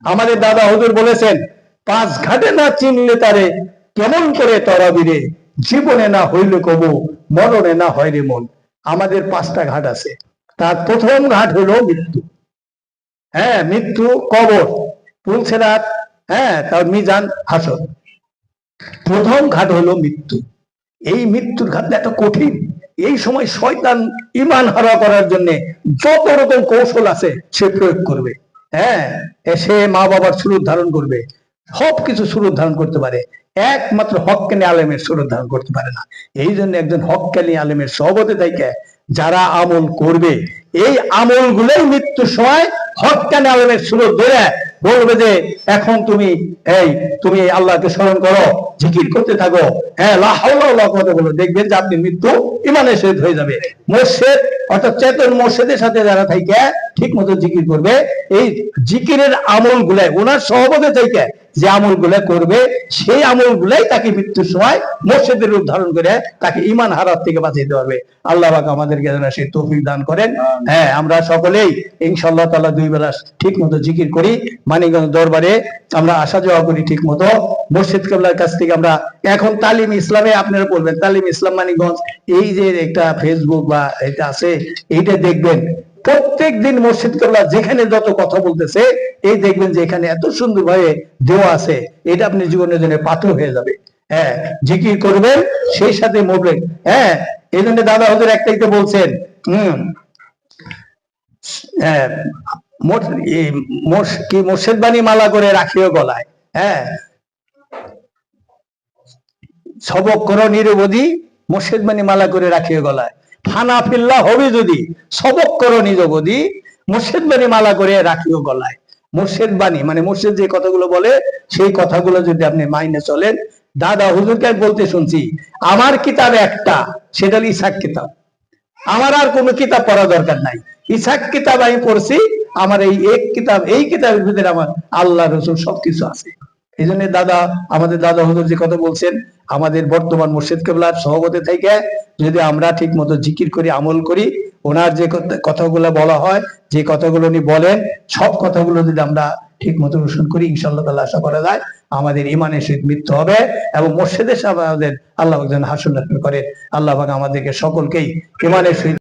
আমাদের দাদা হুজুর বলেছেন, 5 ঘাটে না চিনলে তারে কেমন করে তরাবিরে, জীবনে না হইলে কবু, মরণে না হয় রে মন। আমাদের 5টা ঘাট আছে। তার প্রথম ঘাট হলো মৃত্যু। হ্যাঁ, মৃত্যু, কবর, পুলসেরাত, হ্যাঁ, তার মিজান, হাসর। প্রথম ঘাট হলো মৃত্যু। এই মৃত্যুর ঘাটটা এত কঠিন। এই সময় শয়তান ঈমান হারা করার জন্য যত রকম কৌশল আছে সে প্রয়োগ করবে। হ্যাঁ, সে মা বাবার সুরত ধারণ করবে, সবকিছু সুরত ধারণ করতে পারে, একমাত্র হক্কানি আলেমের সুরত ধারণ করতে পারে না। এই জন্য একজন হক্কানি আলেমের সহবতে থেকে যারা আমল করবে, এই আমল গুলোই মৃত্যুর সময় হক্কানি আলেমের সুরত ধরে বলবে যে এখন তুমি আল্লাহকে স্মরণ করো, জিকির করতে থাকো, হ্যাঁ, লা হাওলা ওয়ালা কুওয়াতা বলো, দেখবেন যে আপনি মৃত্যু ইমানের সহিত হয়ে যাবে। মুর্শিদ অর্থাৎ চেতন মুর্শিদের সাথে যারা থাকে ঠিক মতো জিকির করবে, এই জিকিরের আমল গুলাই ওনার সহবতে থেকে যে আমল গুলা করবে, সেই আমল গুলাই তাকে মৃত্যুর সময় মুর্শিদের রূপ ধারণ করে তাকে ঈমান হারার থেকে বাঁচাইতে পারবে। আল্লাহ পাক আমাদেরকে যেন সেই তৌফিক দান করেন। হ্যাঁ, আমরা সকলেই ইনশাআল্লাহ তাআলা 2 বেলা ঠিক মতো জিকির করি, মানিকগঞ্জ দরবারে আমরা আসা যাওয়া করি ঠিক মতো। মুর্শিদ কেবলার কাছ থেকে আমরা এখন তালিম ইসলামে, আপনারা বলবেন তালিম ইসলাম মানিকগঞ্জ, এই যে একটা ফেসবুক বা এটা আছে, এইটা দেখবেন প্রত্যেক দিন মুর্শিদ কেবলা যেখানে যত কথা বলতেছে, এই দেখবেন যে এখানে এত সুন্দর ভাবে দেওয়া আছে, এটা আপনি জীবনের জন্য পাথর হয়ে যাবে। হ্যাঁ, জিকির করবেন সেই সাথে মরবেন। হ্যাঁ, এই জন্য দাদা হুজুর একটাই তো বলছেন, কি মুর্শিদ বাণী মালা করে রাখিও গলায়। হ্যাঁ, সবক করো নিরবধি, মুর্শিদ বাণী মালা করে রাখিও গলায়। ফানা ফিল্লা হবে যদি, সবক করো নিরবধি, মুর্শিদ বাণী মালা করে রাখিও গলায়। মুর্শিদ বাণী মানে মুর্শিদ যে কথাগুলো বলে, সেই কথাগুলো যদি আপনি মাইনে চলেন। দাদা হুজুরকে বলতে শুনছি, আমার কিতাব একটা, সেটা হলো ইসাক কিতাব। আমার আর কোনো কিতাব পড়া দরকার নাই, ইসাক কিতাব আমি পড়ছি। আমার এই এক কিতাব, এই কিতাবের ভিতরে আমার আল্লাহ রসুল সবকিছু আছে। এই জন্য আমাদের দাদা হুজুর যে কথা বলছেন, আমাদের বর্তমান মুর্শিদ কেবলার সহবতে থেকে যদি আমরা ঠিক মতো জিকির করি, আমল করি, ওনার যে কথাগুলো বলা হয়, যে কথাগুলো উনি বলেন, সব কথাগুলো যদি আমরা ঠিক মতো অনুসরণ করি, ইনশাআল্লাহ তাআলা আশা করা যায় আমাদের ইমানের সহিত মৃত্যু হবে এবং মুর্শিদের সাথে আমাদের আল্লাহ যেন হাসর নাসর করে। আল্লাহ পাক আমাদেরকে সকলকেই ইমানের সহিত